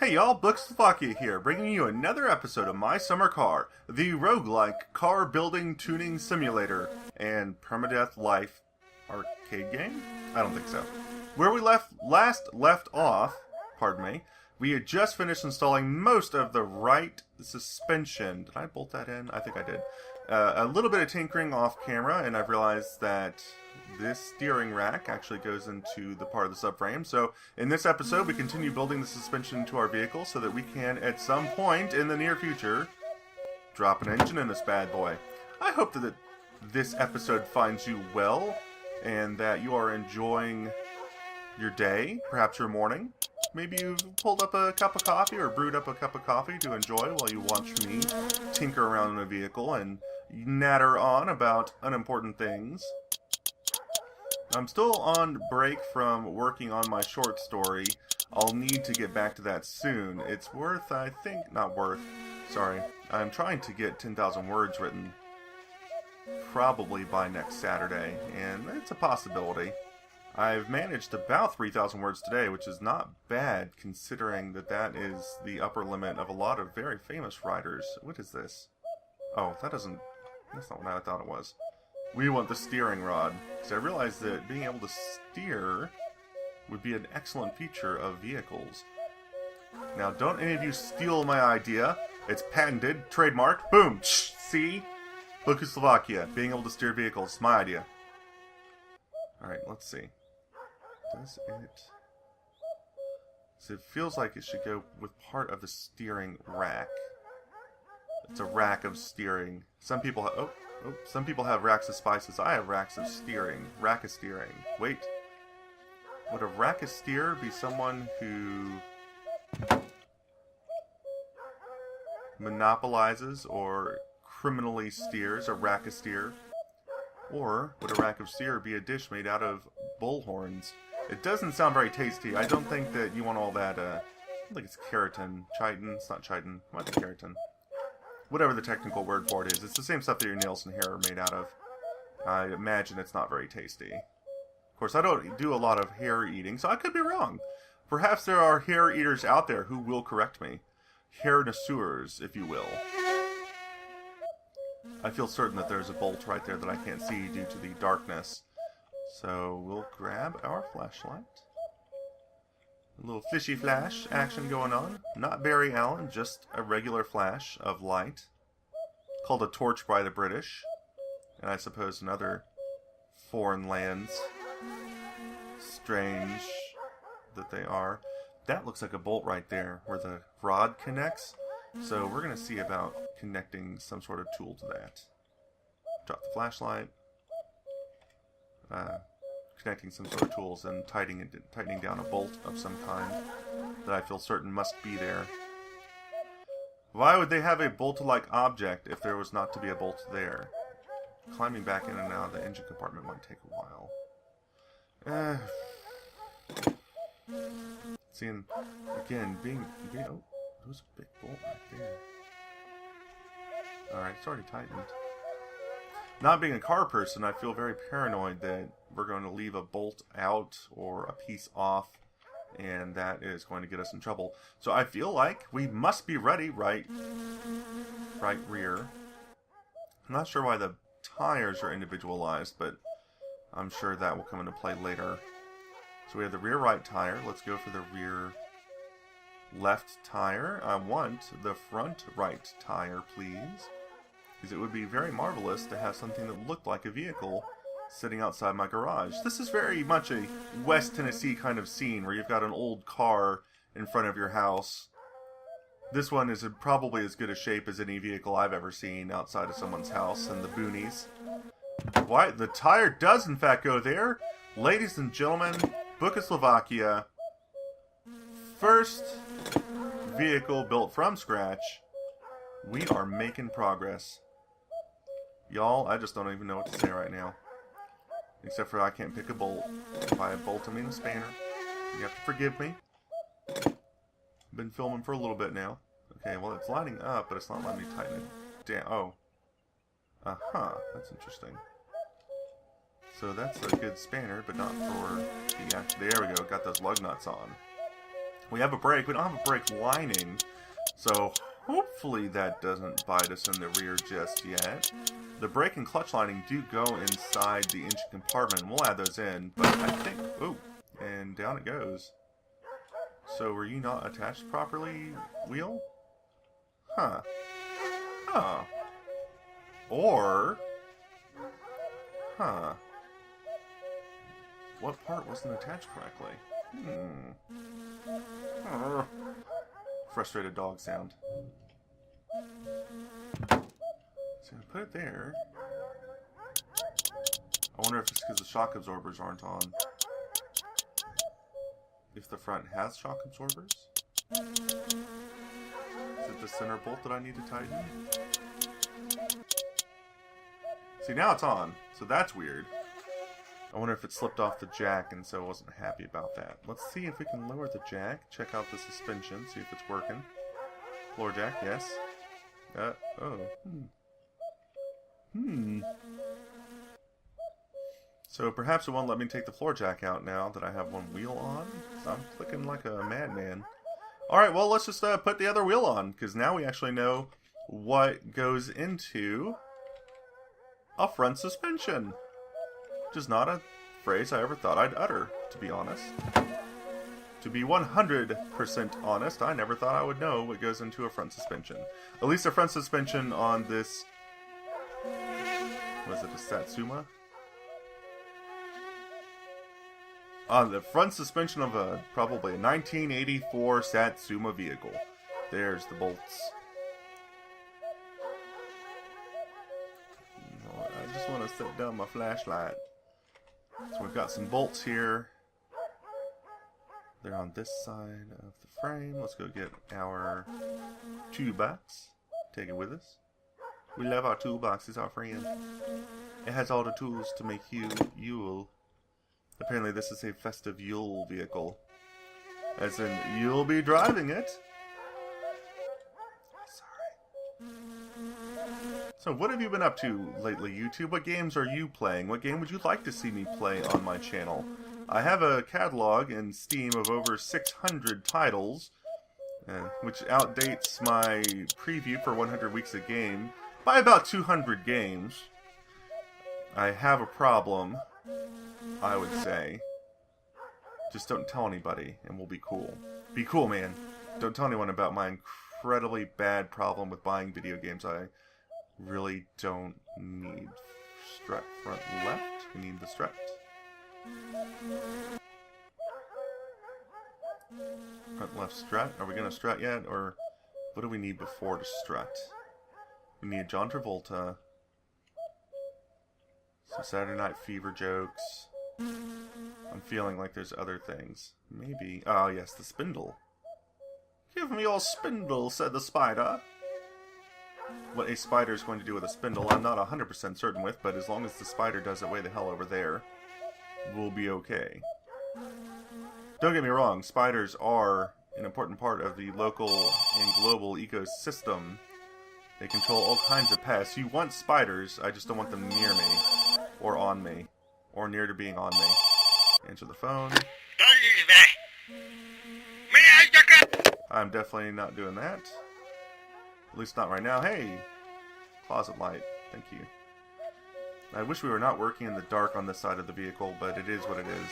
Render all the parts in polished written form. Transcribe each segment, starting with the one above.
Hey y'all, Bookslovakia here, bringing you another episode of My Summer Car, the roguelike car building tuning simulator and permadeath life arcade game? I don't think so. Where we last left off, pardon me, we had just finished installing most of the right suspension. Did I bolt that in? I think I did. A little bit of tinkering off camera, and I've realized that this steering rack actually goes into the part of the subframe. So in this episode, we continue building the suspension into our vehicle so that we can, at some point in the near future, drop an engine in this bad boy. I hope that this episode finds you well, and that you are enjoying your day, perhaps your morning. Maybe you've pulled up a cup of coffee or brewed up a cup of coffee to enjoy while you watch me tinker around in a vehicle and natter on about unimportant things. I'm still on break from working on my short story. I'll need to get back to that soon. It's worth, I think, not worth, sorry. I'm trying to get 10,000 words written probably by next Saturday, and it's a possibility. I've managed about 3,000 words today, which is not bad considering that that is the upper limit of a lot of very famous writers. What is this? Oh, that's not what I thought it was. We want the steering rod, because I realized that being able to steer would be an excellent feature of vehicles. Now, don't any of you steal my idea. It's patented, trademarked, boom, see? Bookslovakia, being able to steer vehicles, my idea. Alright, let's see. Does it... So it feels like it should go with part of the steering rack. It's a rack of steering. Some people have... some people have racks of spices. I have racks of steering. Rack of steering. Wait. Would a rack of steer be someone who monopolizes or criminally steers a rack of steer? Or would a rack of steer be a dish made out of bullhorns? It doesn't sound very tasty. I don't think that you want all that, I think it's keratin. Chitin? It's not chitin. It might be keratin. Whatever the technical word for it is. It's the same stuff that your nails and hair are made out of. I imagine it's not very tasty. Of course, I don't do a lot of hair eating, so I could be wrong. Perhaps there are hair eaters out there who will correct me. Hair connoisseurs, if you will. I feel certain that there's a bolt right there that I can't see due to the darkness. So we'll grab our flashlight. A little fishy flash action going on. Not Barry Allen, just a regular flash of light. Called a torch by the British. And I suppose in other foreign lands. Strange that they are. That looks like a bolt right there where the rod connects. So we're going to see about connecting some sort of tool to that. Drop the flashlight. Connecting some sort of tools and tightening down a bolt of some kind that I feel certain must be there. Why would they have a bolt-like object if there was not to be a bolt there? Climbing back in and out of the engine compartment might take a while. Seeing, again, oh, there's a big bolt right there. Alright, it's already tightened. Not being a car person, I feel very paranoid that we're going to leave a bolt out or a piece off, and that is going to get us in trouble. So I feel like we must be ready, right rear. I'm not sure why the tires are individualized, but I'm sure that will come into play later. So we have the rear right tire. Let's go for the rear left tire. I want the front right tire, please. Because it would be very marvelous to have something that looked like a vehicle sitting outside my garage. This is very much a West Tennessee kind of scene where you've got an old car in front of your house. This one is in probably as good a shape as any vehicle I've ever seen outside of someone's house in the boonies. Why? The tire does in fact go there. Ladies and gentlemen, Bookslovakia, first vehicle built from scratch. We are making progress. Y'all, I just don't even know what to say right now. Except for I can't pick a bolt. By a bolt, I mean a spanner. You have to forgive me. Been filming for a little bit now. Okay, well it's lining up, but it's not letting me tighten it down. Oh. Uh-huh, that's interesting. So that's a good spanner, but not for the... there we go, got those lug nuts on. We have a brake. We don't have a brake lining. So hopefully that doesn't bite us in the rear just yet. The brake and clutch lining do go inside the engine compartment. We'll add those in. But I think... Oh, and down it goes. So were you not attached properly, wheel? Huh. Huh. Or... Huh. What part wasn't attached correctly? Frustrated dog sound. So I put it there. I wonder if it's because the shock absorbers aren't on. If the front has shock absorbers? Is it the center bolt that I need to tighten? See, now it's on, so that's weird. I wonder if it slipped off the jack and so I wasn't happy about that. Let's see if we can lower the jack, check out the suspension, see if it's working. Floor jack, yes. So perhaps it won't let me take the floor jack out now that I have one wheel on. So I'm clicking like a madman. Alright, well let's just put the other wheel on, because now we actually know what goes into a front suspension. Which is not a phrase I ever thought I'd utter, to be honest. To be 100% honest, I never thought I would know what goes into a front suspension. At least a front suspension on this... Was it a Satsuma? On the front suspension of probably a 1984 Satsuma vehicle. There's the bolts. I just want to set down my flashlight. So we've got some bolts here. They're on this side of the frame. Let's go get our toolbox. Take it with us. We love our toolbox. It's our friend. It has all the tools to make Yule. Apparently this is a festive Yule vehicle. As in, you'll be driving it. So what have you been up to lately, YouTube? What games are you playing? What game would you like to see me play on my channel? I have a catalog in Steam of over 600 titles, which outdates my preview for 100 Weeks of Game by about 200 games. I have a problem, I would say. Just don't tell anybody, and we'll be cool. Be cool, man. Don't tell anyone about my incredibly bad problem with buying video games. I really don't need strut front left. We need the strut. Front left strut. Are we going to strut yet? Or what do we need before to strut? We need John Travolta. Some Saturday Night Fever jokes. I'm feeling like there's other things. Maybe. Oh, yes, the spindle. Give me your spindle, said the spider. What a spider is going to do with a spindle, I'm not 100% certain with, but as long as the spider does it way the hell over there, we'll be okay. Don't get me wrong, spiders are an important part of the local and global ecosystem. They control all kinds of pests. You want spiders, I just don't want them near me, or on me, or near to being on me. Answer the phone. I'm definitely not doing that. At least not right now. Hey! Closet light. Thank you. I wish we were not working in the dark on this side of the vehicle, but it is what it is.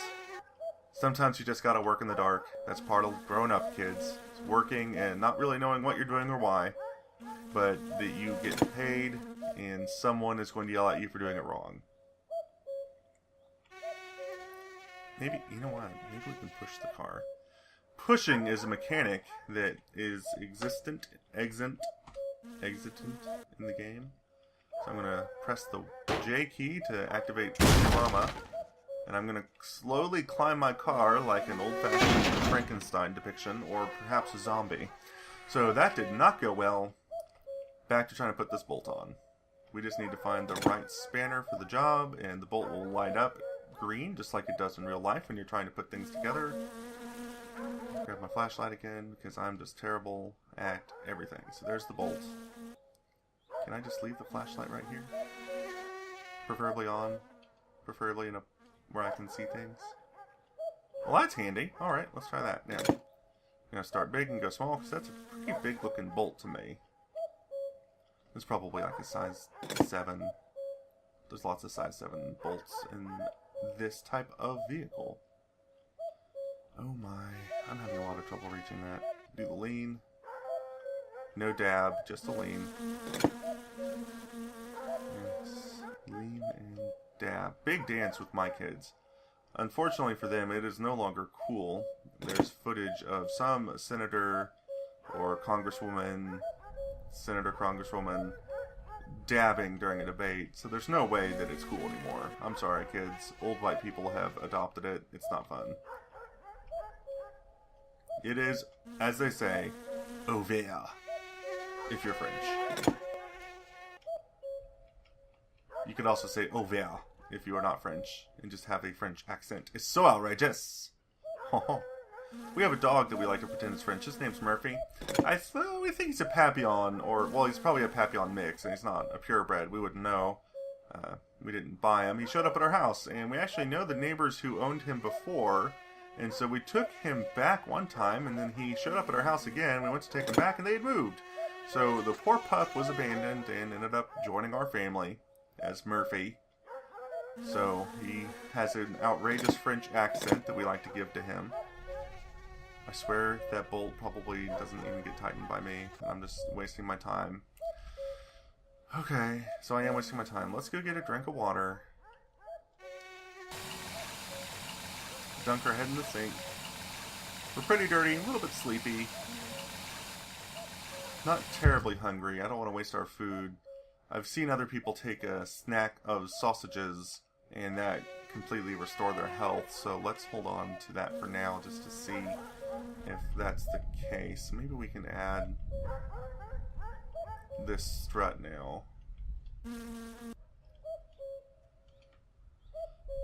Sometimes you just gotta work in the dark. That's part of growing up, kids. It's working and not really knowing what you're doing or why, but that you get paid and someone is going to yell at you for doing it wrong. Maybe, you know what? Maybe we can push the car. Pushing is a mechanic that is exitant in the game. So I'm going to press the J key to activate Mama, and I'm going to slowly climb my car like an old-fashioned Frankenstein depiction, or perhaps a zombie. So that did not go well. Back to trying to put this bolt on. We just need to find the right spanner for the job, and the bolt will light up green, just like it does in real life when you're trying to put things together. Grab my flashlight again, because I'm just terrible at everything. So there's the bolt. Can I just leave the flashlight right here? Preferably on. Preferably in where I can see things. Well, that's handy. Alright, let's try that. Now, Gonna start big and go small, because that's a pretty big looking bolt to me. It's probably like a size 7. There's lots of size 7 bolts in this type of vehicle. Oh my, I'm having a lot of trouble reaching that. Do the lean. No dab, just a lean. Yes, lean and dab. Big dance with my kids. Unfortunately for them, it is no longer cool. There's footage of some senator or congresswoman, congresswoman, dabbing during a debate, so there's no way that it's cool anymore. I'm sorry, kids. Old white people have adopted it. It's not fun. It is, as they say, au vert, if you're French. You could also say au vert if you are not French and just have a French accent. It's so outrageous. We have a dog that we like to pretend is French. His name's Murphy. We think he's a Papillon, or, well, he's probably a Papillon mix, and he's not a purebred. We wouldn't know. We didn't buy him. He showed up at our house, and we actually know the neighbors who owned him before, and so we took him back one time, and then he showed up at our house again. We went to take him back, and they had moved. So the poor pup was abandoned and ended up joining our family as Murphy. So he has an outrageous French accent that we like to give to him. I swear that bolt probably doesn't even get tightened by me. I'm just wasting my time. Okay, so I am wasting my time. Let's go get a drink of water. Dunk our head in the sink. We're pretty dirty, a little bit sleepy. Not terribly hungry. I don't want to waste our food. I've seen other people take a snack of sausages and that completely restore their health, so let's hold on to that for now just to see if that's the case. Maybe we can add this strut now.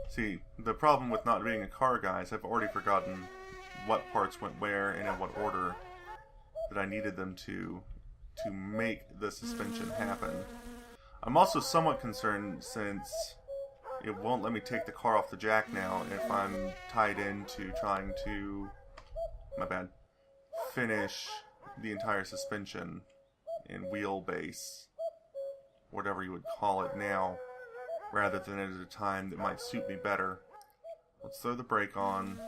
See, the problem with not being a car guy is I've already forgotten what parts went where and in what order that I needed them to make the suspension happen. I'm also somewhat concerned since it won't let me take the car off the jack now if I'm tied into trying to, finish the entire suspension and wheelbase, whatever you would call it now, rather than at a time that might suit me better. Let's throw the brake on.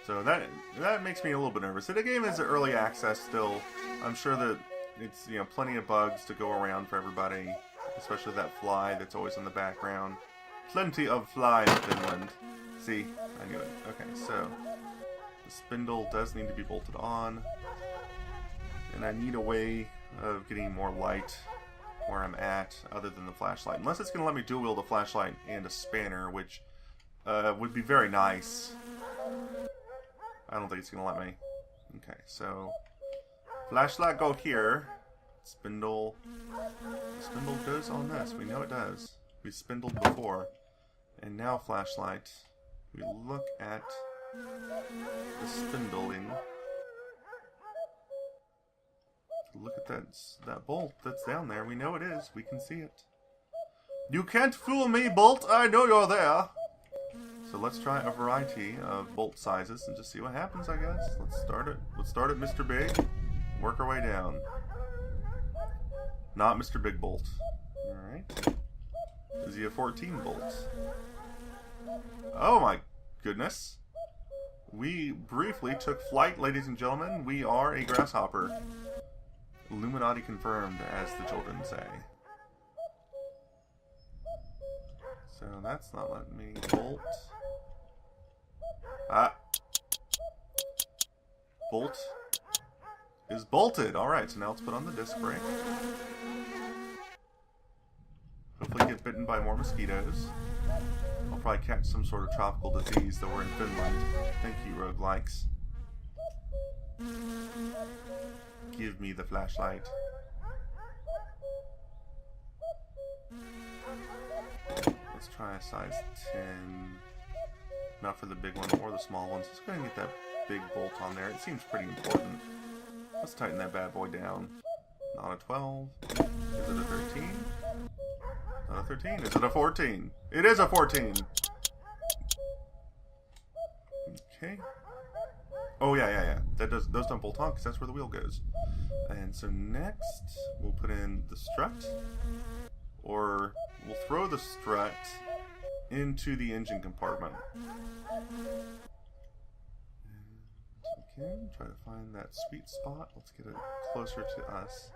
So that makes me a little bit nervous. The game is early access still. I'm sure that it's, plenty of bugs to go around for everybody, especially that fly that's always in the background. Plenty of fly in Finland. See, I knew it. Okay, so the spindle does need to be bolted on, and I need a way of getting more light where I'm at other than the flashlight. Unless it's going to let me dual wield a flashlight and a spanner, which would be very nice. I don't think it's going to let me. Okay, so flashlight go here. Spindle goes on this. We know it does. We spindled before. And now flashlight. We look at the spindling. Look at that bolt that's down there. We know it is. We can see it. You can't fool me, bolt. I know you're there. So let's try a variety of bolt sizes and just see what happens, I guess. Let's start it. Let's start at Mr. Big. Work our way down. Not Mr. Big Bolt. Alright. Is he a 14 bolt? Oh my goodness. We briefly took flight, ladies and gentlemen. We are a grasshopper. Illuminati confirmed, as the children say. So that's not letting me bolt. Ah. Bolt is bolted. Alright, so now let's put on the disc brake. Hopefully get bitten by more mosquitoes. I'll probably catch some sort of tropical disease, though we're in Finland. Thank you, roguelikes. Give me the flashlight. Let's try a size 10. Not for the big one or the small ones. Let's go ahead and get that big bolt on there. It seems pretty important. Let's tighten that bad boy down. Not a 12. Is it a 13? Not a 13. Is it a 14? It is a 14! Okay. Oh, yeah. Those don't bolt on because that's where the wheel goes. And so next, we'll put in the strut. Or we'll throw the strut into the engine compartment. Okay, try to find that sweet spot. Let's get it closer to us.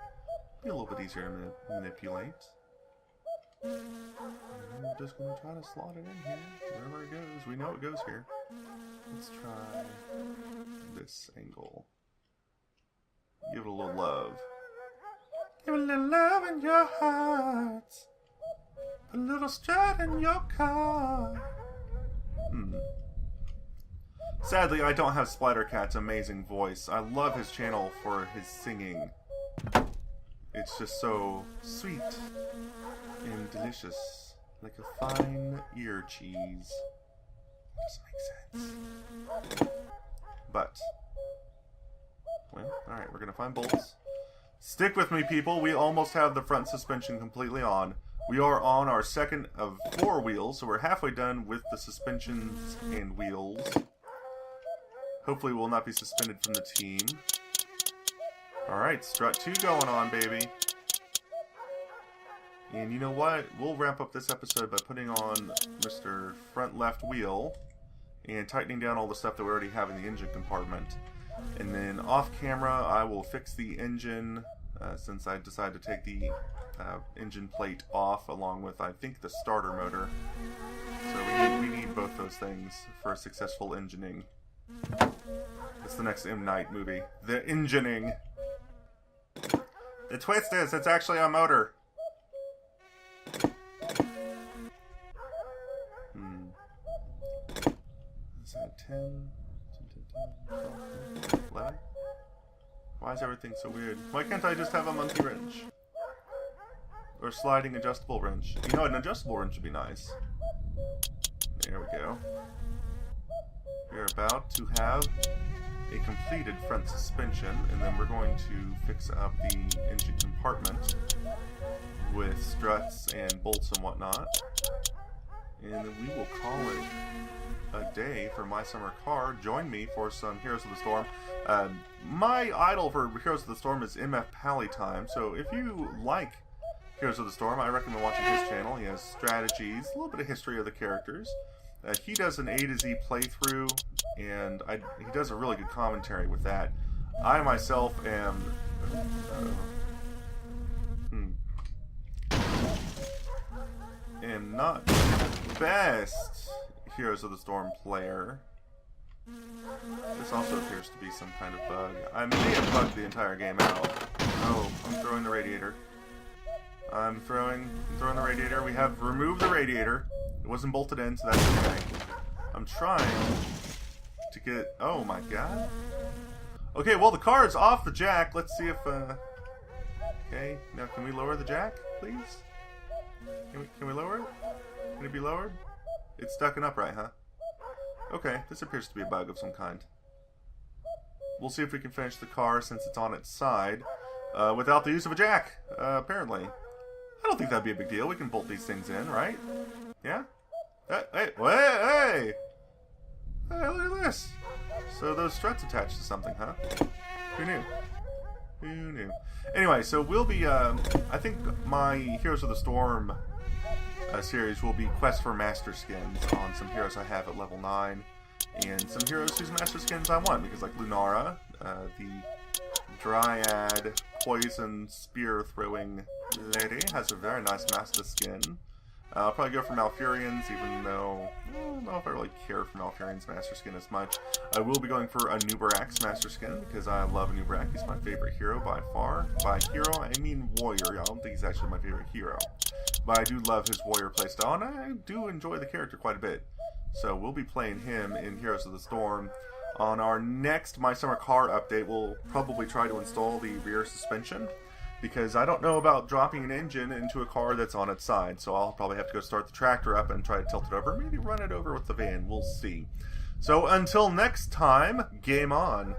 Be a little bit easier to manipulate. And we're just going to try to slot it in here, wherever it goes. We know it goes here. Let's try this angle. Give it a little love. Give it a little love in your heart. Put a little strut in your car. Sadly, I don't have Splattercat's amazing voice. I love his channel for his singing. It's just so sweet and delicious, like a fine ear cheese. Doesn't make sense. But, well, alright, we're gonna find bolts. Stick with me, people. We almost have the front suspension completely on. We are on our second of 4 wheels, so we're halfway done with the suspensions and wheels. Hopefully we'll not be suspended from the team. Alright, strut 2 going on, baby. And you know what? We'll wrap up this episode by putting on Mr. Front Left Wheel and tightening down all the stuff that we already have in the engine compartment. And then off camera, I will fix the engine since I decided to take the engine plate off along with, I think, the starter motor. So we need both those things for a successful engineing. It's the next M. Night movie. The engineing. The twist is, it's actually a motor. Is that 10? 11? Why is everything so weird? Why can't I just have a monkey wrench? Or sliding adjustable wrench? You know, an adjustable wrench would be nice. There we go. We're about to have a completed front suspension, and then we're going to fix up the engine compartment with struts and bolts and whatnot. And then we will call it a day for My Summer Car. Join me for some Heroes of the Storm. My idol for Heroes of the Storm is MF Pallytime, so if you like Heroes of the Storm, I recommend watching his channel. He has strategies, a little bit of history of the characters. He does an A to Z playthrough, and he does a really good commentary with that. I myself am not the best Heroes of the Storm player. This also appears to be some kind of bug. I may have bugged the entire game out. Oh, I'm throwing the radiator. I'm throwing the radiator. We have removed the radiator. It wasn't bolted in, so that's okay. I'm trying to get... Oh my god. Okay, well the car is off the jack. Let's see if... Okay, now can we lower the jack, please? Can we lower it? Can it be lowered? It's stuck in upright, huh? Okay, this appears to be a bug of some kind. We'll see if we can finish the car since it's on its side without the use of a jack, apparently. I don't think that'd be a big deal. We can bolt these things in, right? Yeah? Hey, look at this. So those struts attached to something, huh? Who knew? Who knew? Anyway, so we'll be, I think my Heroes of the Storm series will be Quest for Master Skins on some heroes I have at level 9, and some heroes whose Master Skins I want, because like Lunara, the Dryad poison spear throwing lady, has a very nice Master Skin. I'll probably go for Malfurion's, even though I don't know if I really care for Malfurion's Master Skin as much. I will be going for a Nubarak's Master Skin, because I love Nubarak. He's my favorite hero by far. By hero, I mean warrior. I don't think he's actually my favorite hero. But I do love his warrior playstyle, and I do enjoy the character quite a bit. So we'll be playing him in Heroes of the Storm. On our next My Summer Car update, we'll probably try to install the rear suspension, because I don't know about dropping an engine into a car that's on its side, so I'll probably have to go start the tractor up and try to tilt it over, maybe run it over with the van. We'll see. So until next time, game on.